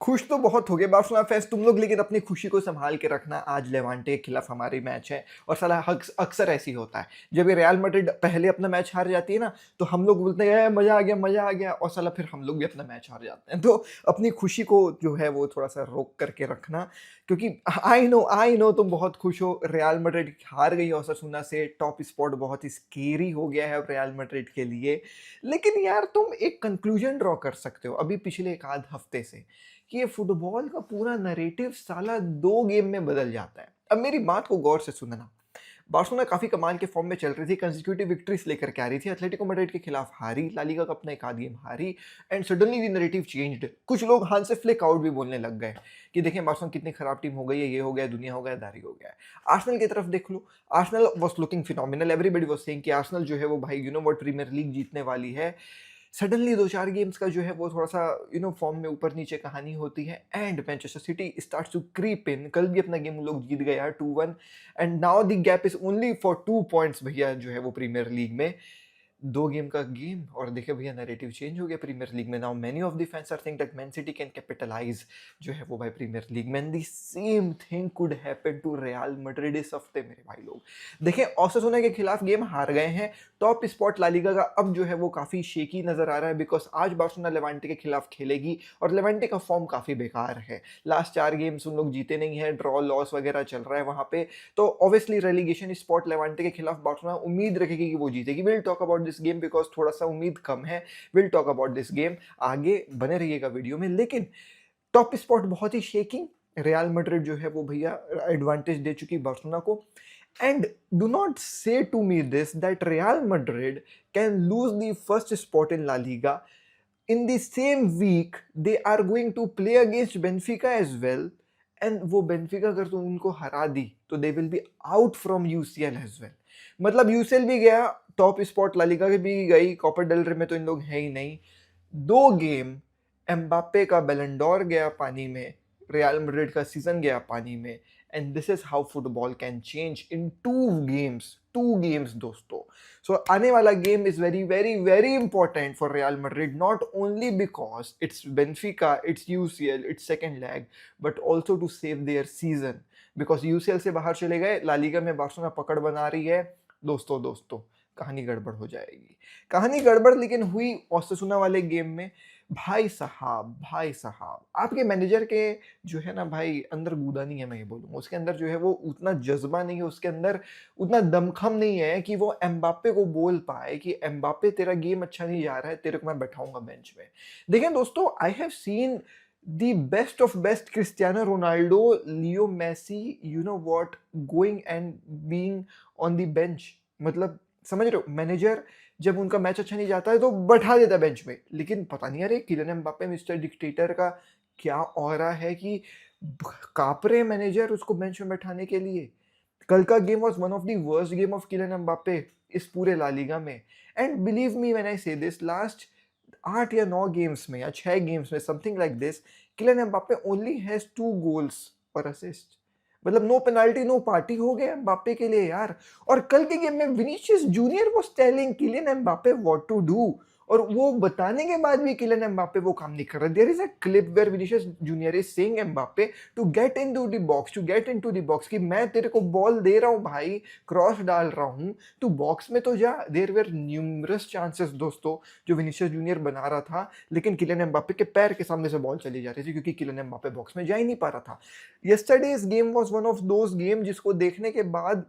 खुश तो बहुत हो गए बार्सिलोना फैंस तुम लोग, लेकिन अपनी खुशी को संभाल के रखना। आज लेवांटे के खिलाफ हमारी मैच है और साला अक्सर ऐसी होता है। जब ये रियल मैड्रिड पहले अपना मैच हार जाती है ना, तो हम लोग बोलते हैं मजा आ गया मजा आ गया, और साला फिर हम लोग भी अपना मैच हार जाते हैं। तो अपनी खुशी को जो है वो थोड़ा सा रोक करके रखना, क्योंकि आई नो तुम बहुत खुश हो। रियल मैड्रिड हार गई ओसासुना से, टॉप स्पॉट बहुत ही स्केरी हो गया है रियल मैड्रिड के लिए। लेकिन यार तुम एक कंक्लूजन ड्रॉ कर सकते हो अभी पिछले एक आध हफ्ते से, कि ये फुटबॉल का पूरा नैरेटिव साला 2 गेम में बदल जाता है। अब मेरी बात को गौर से सुनना। बार्सिलोना काफी कमाल के फॉर्म में चल रही थी, कंसेक्यूटिव विक्ट्रीज लेकर के आ रही थी, एटलेटिको मैड्रिड के खिलाफ हारी, ला लीगा का अपना एक आध गेम हारी, and suddenly the narrative changed. कुछ लोग हांस फ्लिक आउट भी बोलने लग गए कि देखें बार्सिलोना कितनी खराब टीम हो गई है, ये हो गया, दुनिया हो गया, दारी हो गया है। आर्सेनल की तरफ देख लो, Arsenal was looking phenomenal, everybody was saying कि आर्सेनल जो है वो भाई you know what Premier League जीतने वाली है। सडनली 2-4 गेम्स का जो है वो थोड़ा-सा फॉर्म में ऊपर-नीचे कहानी होती है, and Manchester City starts to creep in. कल भी अपना गेम उन लोग जीत गए यार 2-1, and now the gap is only for 2 points भैया जो है वो प्रीमियर लीग में। 2 गेम का गेम, और देखिए भैया नैरेटिव चेंज हो गया प्रीमियर लीग में। Now many of the fans are think that Man City can capitalise जो है वो भाई प्रीमियर लीग में, and the same thing could happen to Real Madrid इस हफ्ते मेरे भाई लोग। देखें ओसासुना के खिलाफ गेम हार गए हैं, टॉप स्पॉट ला लीगा का अब जो है वो काफी शेकी नजर आ रहा है, बिकॉज आज बार्सिलोना लेवांटे के खिलाफ खेलेगी और लेवांटे का फॉर्म काफी बेकार है। लास्ट 4 गेम्स उन लोग जीते नहीं है, ड्रॉ लॉस वगैरह चल रहा है वहां पे। तो ऑब्वियसली रेलीगेशन स्पॉट लेवांटे के खिलाफ बार्सिलोना उम्मीद रखेगी कि वो जीतेगी। Will talk about this game because थोड़ा सा उम्मीद कम है। Will talk about this game, आगे बने रहिएगा वीडियो में। लेकिन टॉप स्पॉट बहुत ही शेकिंग, रियल मैड्रिड जो है वो भैया एडवांटेज दे चुकी बार्सिलोना को। And do not say to me this that Real Madrid can lose the first spot in La Liga. In the same week they are going to play against Benfica as well, and वो बेंफिका अगर तुम उनको हरा दी तो they will be out from UCL as well. मतलब UCL भी गया, टॉप स्पॉट ला लीगा भी गई, कॉपा डेल रे में तो इन लोग है ही नहीं। 2 गेम एम्बाप्पे का बैलेंडोर गया पानी में, रियल मैड्रिड का सीजन गया पानी में, and this is how football can change in 2 games दोस्तों। सो आने वाला game is very very very important for Real Madrid, not only because it's Benfica, it's UCL, it's second leg, but also to save their season. Because UCL से बाहर चले गए, ला Liga में Barcelona पकड़ बना रही है। दोस्तों कहानी गड़बड़ हो जाएगी। कहानी गड़बड़ लेकिन हुई ओसासुना वाले गेम में। भाई साहब आपके मैनेजर के जो है ना भाई अंदर गूदा नहीं है, मैं ये बोलूँगा। उसके अंदर जो है वो उतना जज्बा नहीं है, उसके अंदर उतना दमखम नहीं है कि वो एम्बाप्पे को बोल पाए कि एम्बाप्पे तेरा गेम अच्छा नहीं जा रहा है, तेरे को मैं बैठाऊंगा बेंच में। देखें दोस्तों, I have seen the best of best Cristiano Ronaldo, Leo Messi, you know what, going and being on the bench। मतलब समझ रहे हो, मैनेजर जब उनका मैच अच्छा नहीं जाता है तो बैठा देता है बेंच में। लेकिन पता नहीं यार किलियन एम्बाप्पे मिस्टर डिक्टेटर का क्या ऑरा है कि कांप रहे मैनेजर उसको बेंच में बैठाने के लिए। कल का game was one of the worst game of Kylian Mbappe इस पूरे ला लीगा में। And believe me when I say this, last 8 या 9 गेम्स में या 6 गेम्स में something like this, Kylian Mbappe only has 2 goals और असिस्ट। मतलब no penalty no party हो गया एम्बाप्पे के लिए यार। और कल के गेम में Vinicius Junior was telling Kylian Mbappe what to do, और वो बताने के बाद भी किलियन एम्बाप्पे वो काम नहीं कर रहा। There is a clip where Vinicius Junior is saying Mbappe to get into the box, to get into the box, कि मैं तेरे को बॉल दे रहा हूं भाई, क्रॉस डाल रहा हूं, तू बॉक्स में तो जा। देयर वेर न्यूमरस चांसेस दोस्तों जो विनीशियस जूनियर बना रहा था, लेकिन किलियन एम्बाप्पे के पैर के सामने से बॉल चली जा रही थी क्योंकि किलियन एम्बाप्पे बॉक्स में जा ही नहीं पा रहा था। Yesterday's game was one of those game जिसको देखने के बाद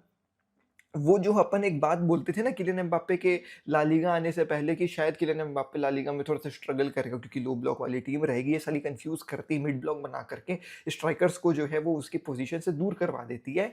वो जो अपन एक बात बोलते थे ना किलियन एम्बाप्पे के ला लीगा आने से पहले, कि शायद किलियन एम्बाप्े ला लीगा में थोड़ा सा स्ट्रगल करेगा क्योंकि लो ब्लॉक वाली टीम रहेगी, ये साली कंफ्यूज करती है, मिड ब्लॉक बना करके स्ट्राइकर्स को जो है वो उसकी पोजीशन से दूर करवा देती है।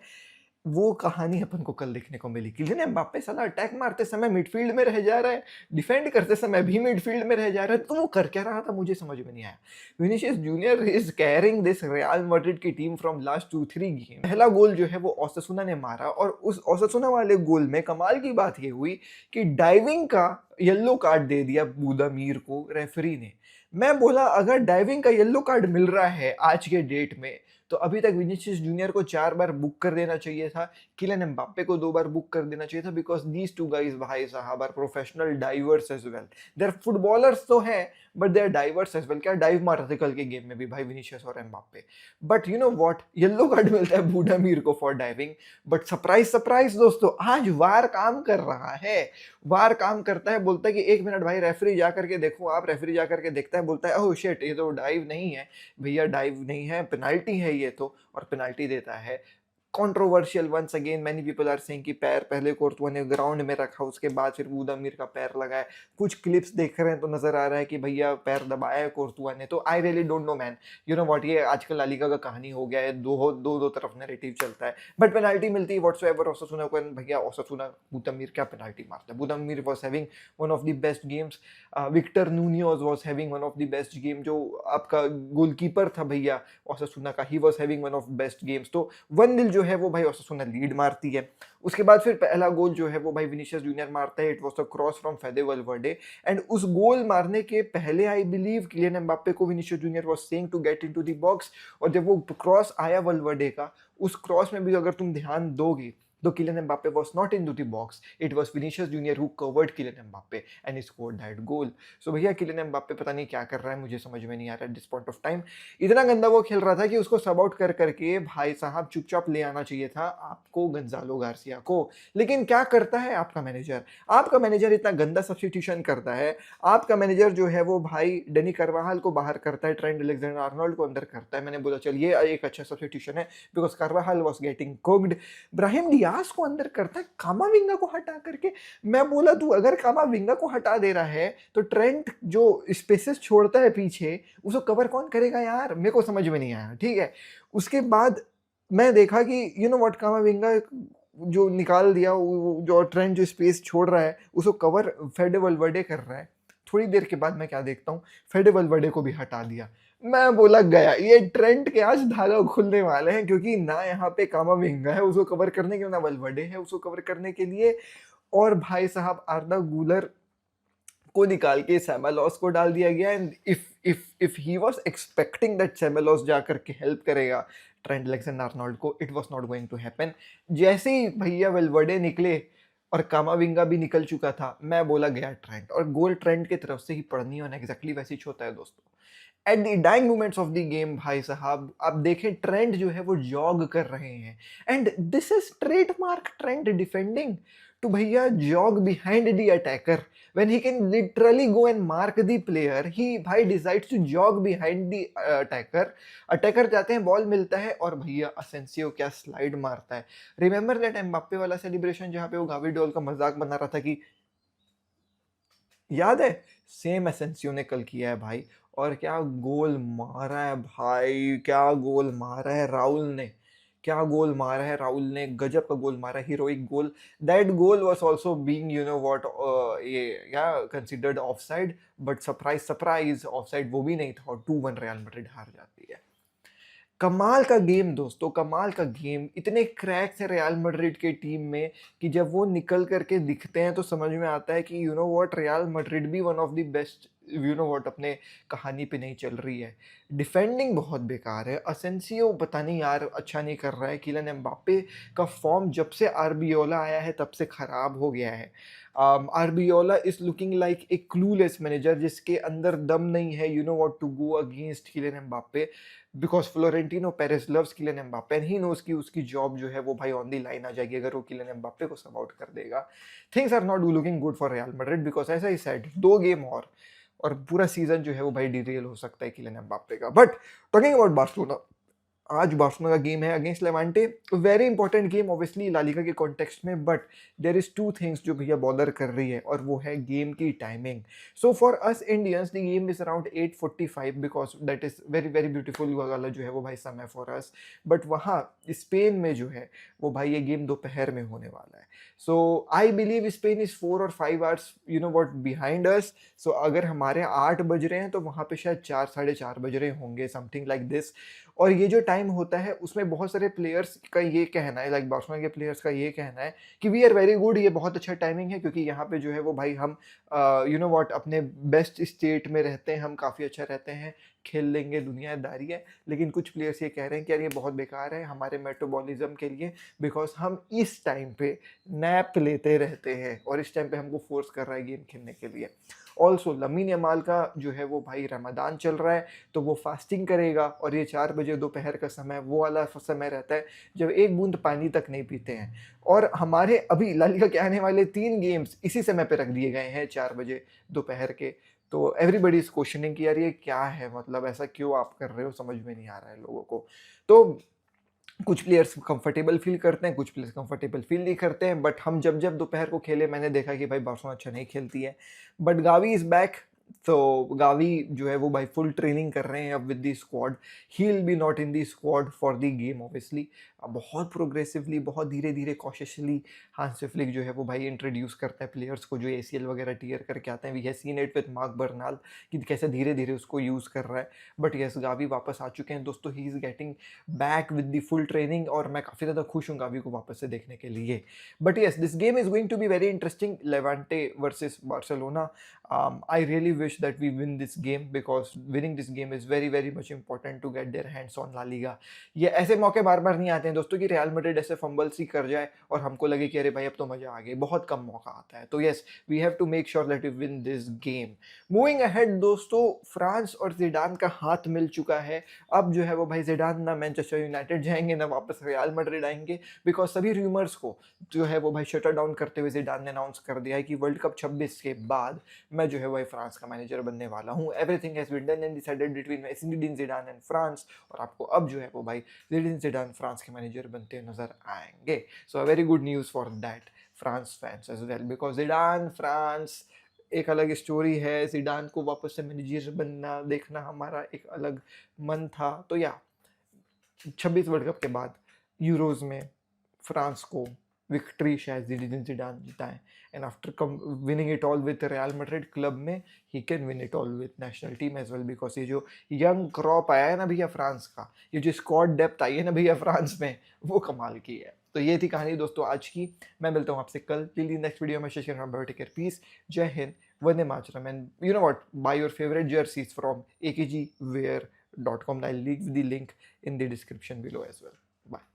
वो कहानी अपन को कल देखने को मिली। किलियन एम्बाप्पे साला अटैक मारते समय मिडफील्ड में रह जा रहा है, डिफेंड करते समय भी मिडफील्ड में रह जा रहा है, तो वो कर क्या रहा था मुझे समझ में नहीं आया। Vinicius Junior is carrying this real Madrid की टीम फ्रॉम लास्ट 2-3 गेम। पहला गोल जो है वो ओसासुना ने मारा, और उस ओसासुना वाले गोल में कमाल की बात ये हुई कि डाइविंग का येलो कार्ड दे दिया बूदामीर को रेफरी ने। मैं बोला अगर डाइविंग का येलो कार्ड मिल रहा है आज के डेट में, तो अभी तक विनीसियस जूनियर को 4 बार बुक कर देना चाहिए था, किलियन एम्बाप्पे को 2 बार बुक कर देना चाहिए था, बिकॉज़ दीज़ 2 गाइज़ भाई साहब are professional divers as well. They are footballers तो हैं, but they are divers as well. क्या डाइव मार रहे थे कल के गेम में भी भाई विनीसियस और Mbappe. But you know what? Yellow card मिलता है बूढ़ा को for diving. But surprise surprise दोस्तों, आज वार काम कर रहा है। वार काम करता है, बोलता है कि 1 मिनट भाई रेफरी जा करके देखो आप। रेफरी जा करके देखता है, बोलता है ओह शिट, ये तो डाइव नहीं है भैया, डाइव नहीं है, पेनल्टी है ये तो, और पेनल्टी देता है। Controversial once again, many people are saying कि पैर पहले कोर्तुआ ने ग्राउंड में रखा, उसके बाद फिर बूदामीर का पैर लगाया। कुछ क्लिप्स देख रहे हैं तो नजर आ रहा है कि भैया पैर दबाया है कोर्तुआ ने। तो I really don't know man, you know what, ये आजकल ला लीगा का कहानी हो गया है, दो तरफ नैरेटिव चलता है। बट पेनल्टी मिलती है व्हाटसोएवर। ओसासुना को भैया, ओसासुना बूदामीर क्या पेनल्टी मारता है। Budimir was having one of the best games. Victor Munoz was having one of the best game. जो आपका गोलकीपर था भैया ओसासुना का, he was having one of best games. तो 1-0 जो है वो भाई ओसासुना लीड मारती है। उसके बाद फिर पहला गोल जो है वो भाई विनीसियस जूनियर मारता है। It was a cross from Fede Valverde, and उस गोल मारने के पहले आई बिलीव किलियन एम्बाप्पे को Vinicius Junior was saying to get into the box. और जब वो क्रॉस आया वल्वर्डे का, उस क्रॉस में भी अगर तुम ध्यान दोगे तो Kylian Mbappe was not into the box. It was Vinicius Junior who covered Kylian Mbappe and he scored that goal. So भैया Kylian Mbappe पता नहीं क्या कर रहा है, मुझे समझ में नहीं आ रहा है दिस पॉइंट ऑफ टाइम। इतना गंदा वो खेल रहा था कि उसको सब आउट कर करके भाई साहब चुपचाप ले आना चाहिए था आपको, गंजालो गार्सिया को। लेकिन क्या करता है आपका मैनेजर? आपका मैनेजर इतना गंदा सब्स्टिट्यूशन करता है। आपका मैनेजर जो है वो भाई डेनी कार्वाहाल को बाहर करता है, ट्रेंट अलेक्जेंडर आर्नोल्ड को अंदर करता है। मैंने बोला चल ये एक अच्छा सब्स्टिट्यूशन है, because Carvajal was getting cooked. Brahim Diaz को अंदर करता है कामाविंगा को हटा करके। मैं बोला तू अगर कामाविंगा को हटा दे रहा है तो ट्रेंट जो स्पेसेस छोड़ता है पीछे, उसको कवर कौन करेगा यार? मेरे को समझ में नहीं आया, ठीक है। उसके बाद मैं देखा कि यू नो व्हाट, कामाविंगा जो निकाल दिया, जो ट्रेंट जो स्पेस छोड़ रहा है उसको कवर फेडे वल्वर्डे कर रहा है। थोड़ी देर के बाद मैं क्या देखता हूँ, फेडे वल्वर्डे को भी हटा दिया। मैं बोला गया, ये ट्रेंट के आज धागा खुलने वाले हैं, क्योंकि ना यहाँ पे कामाविंगा है उसको कवर करने के लिए, ना वल्वर्डे है उसको कवर करने के लिए। और भाई साहब आर्दा गूलर को निकाल के सेबालॉस को डाल दिया गया। And if he was expecting that Ceballos जाकर के हेल्प करेगा ट्रेंट अलेक्जेंडर आर्नोल्ड को, it was not going to happen. जैसे ही भैया वेलवर्डे निकले और कामाविंगा भी निकल चुका था, मैं बोला गया ट्रेंट, और गोल ट्रेंट की तरफ से ही पड़नी और एग्जैक्टली वैसे ही होता है दोस्तों। At the dying moments of the game भाई साहब आप देखें ट्रेंट जो है वो जॉग कर रहे हैं, and this is trademark Trent defending to भैया jog behind the attacker when he can literally go and mark the player, he भाई decides to jog behind the attacker जाते हैं, बॉल मिलता है और भैया असेंसियो क्या स्लाइड मारता है। रिमेंबर दैट एम्बाप्पे वाला सेलिब्रेशन जहां पे वो गावी डोल का मजाक बना रहा था कि याद है? सेम एसेंसियो ने कल किया है भाई, और क्या गोल मारा है भाई, क्या गोल मारा है राहुल ने, क्या गोल मारा है राहुल ने, गजब का गोल मारा है, heroic goal. That goal was also being you know what, ये क्या considered offside, but surprise surprise offside वो भी नहीं था, और 2-1 रियल मैड्रिड हार जाती है। कमाल का गेम दोस्तों, कमाल का गेम। इतने क्रैक्स है रियल मैड्रिड के टीम में कि जब वो निकल करके दिखते हैं तो समझ में आता है कि you know what, Real Madrid भी one of the best, you know what, अपने कहानी पे नहीं चल रही है। डिफेंडिंग बहुत बेकार है, असेंसियो पता नहीं यार अच्छा नहीं कर रहा है। किलियन एम्बाप्पे का फॉर्म जब से आर्बियोला आया है तब से खराब हो गया है। Arbeloa is looking like a clueless manager जिसके अंदर दम नहीं है, you know what, to go against Kylian Mbappe, because Florentino Perez loves Kylian Mbappe and he knows कि उसकी जॉब जो है वो भाई ऑन दी लाइन आ जाएगी अगर वो किलियन एम्बाप्पे को सब आउट कर देगा। Things are not looking good for Real Madrid, because ऐसा ही सेड 2 गेम और पूरा सीजन जो है वो भाई डिरेल हो सकता है किलियन एम्बाप्पे का। बट टॉकिंग अबाउट बार्सिलोना, आज बार्सिलोना का गेम है against Levante. Very important game obviously La Liga के कॉन्टेक्स्ट में, बट देयर इज 2 थिंग्स जो भैया बॉदर कर रही है, और वो है गेम की timing. So for us Indians the game is around 8:45 because that is very very beautiful वाला जो है वो भाई समय फॉर अस। बट वहाँ स्पेन में जो है वो भाई ये गेम दोपहर में होने वाला है। So I believe Spain is 4 और 5 hours you know what behind us. So अगर हमारे 8 बज रहे हैं तो वहाँ पे शायद 4 साढ़े 4 बज रहे होंगे, समथिंग लाइक दिस। और ये जो टाइम होता है उसमें बहुत सारे प्लेयर्स का ये कहना है, लाइक बार्सिलोना के प्लेयर्स का ये कहना है कि वी आर वेरी गुड, ये बहुत अच्छा टाइमिंग है, क्योंकि यहाँ पे जो है वो भाई हम यू नो व्हाट अपने बेस्ट स्टेट में रहते हैं, हम काफ़ी अच्छा रहते हैं, खेल लेंगे, दुनियादारी है। लेकिन कुछ प्लेयर्स ये कह रहे हैं कि यार ये बहुत बेकार है हमारे मेटाबॉलिज्म के लिए, बिकॉज़ हम इस टाइम पे नैप लेते रहते हैं और इस टाइम पे हमको फ़ोर्स कर रहा है गेम खेलने के लिए। ऑल्सो लमीन यमाल का जो है वो भाई रमज़ान चल रहा है, तो वो फास्टिंग करेगा और ये 4 बजे दोपहर का समय वो वाला समय रहता है जब एक बूंद पानी तक नहीं पीते हैं। और हमारे अभी ला लीगा के आने वाले 3 गेम्स इसी समय पे रख दिए गए हैं 4 बजे दोपहर के। तो एवरीबॉडी इज़ क्वेश्चनिंग कि यार ये क्या है, मतलब ऐसा क्यों आप कर रहे हो, समझ में नहीं आ रहा है लोगों को। तो कुछ प्लेयर्स कंफर्टेबल फ़ील करते हैं, कुछ प्लेयर्स कंफर्टेबल फ़ील नहीं करते हैं, बट हम जब-जब दोपहर को खेले मैंने देखा कि भाई बार्सिलोना अच्छा नहीं खेलती है। बट गावी इज़ बैक, तो गावी जो है वो भाई फुल ट्रेनिंग कर रहे हैं अब with the squad. He will be not in the squad for the game obviously. बहुत प्रोग्रेसिवली, बहुत धीरे-धीरे कॉशियसली हांसी फ्लिक जो है वो भाई इंट्रोड्यूस करता है प्लेयर्स को जो एसीएल वगैरह टियर करके आते हैं। We have seen it with Marc Bernal कि कैसे धीरे-धीरे उसको यूज़ कर रहा है। बट येस गावी वापस आ चुके हैं दोस्तों, he is getting back with the full training और मैं काफ़ी ज़्यादा खुश हूँ गावी को वापस से देखने के लिए। But yes this game is going to be very interesting, Levante versus Barcelona. I really wish that we win this game because winning this game is very very much important to get their hands on La Liga। ये ऐसे मौके बार बार नहीं आते हैं दोस्तों कि real Madrid ऐसे fumbles ही कर जाए और हमको लगे कि अरे भाई अब तो मजा आ गया, बहुत कम मौका आता है। तो yes we have to make sure that we win this game. Moving ahead दोस्तों, फ्रांस और जिडान का हाथ मिल चुका है। अब जो है वो भाई जिडान ना मैनचेस्टर यूनाइटेड जाएंगे ना वापस रियल मैड्रिड आएंगे, बिकॉज सभी रूमर्स को जो है वो भाई शटर डाउन करते हुए जिडान ने अनाउंस कर दिया है कि वर्ल्ड कप 26 के बाद मैं जो है वही फ्रांस का मैनेजर बनने वाला हूँ। Everything has been done and decided between Zinedine Zidane and France, और आपको अब जो है वो भाई ज़िनेडिन ज़िडान फ्रांस के मैनेजर बनते नजर आएंगे। So very good news for that France fans as well, because Zidane France एक अलग स्टोरी है। ज़िडान को वापस से मैनेजर बनना देखना हमारा एक अलग मन था। तो या 26 वर्ल्ड कप के बाद यूरोज में फ्रांस को विक्ट्री शायद ज़िनेडिन ज़िडान जिताएं, and after come winning it all with Real Madrid club में he can win it all with national team as well, because ये जो यंग क्रॉप आया है ना भैया फ्रांस का, ये जो स्क्वाड डेप्थ आई है ना भैया फ्रांस में, वो कमाल की है। तो ये थी कहानी दोस्तों आज की। मैं मिलता हूँ आपसे कल। टिल द नेक्स्ट वीडियो में शेयर टेक केयर, पीस, जय हिंद, वंदे मातरम, and you know what, buy your favourite jerseys from akgwear.com. I'll leave the link in the description below as well. Bye.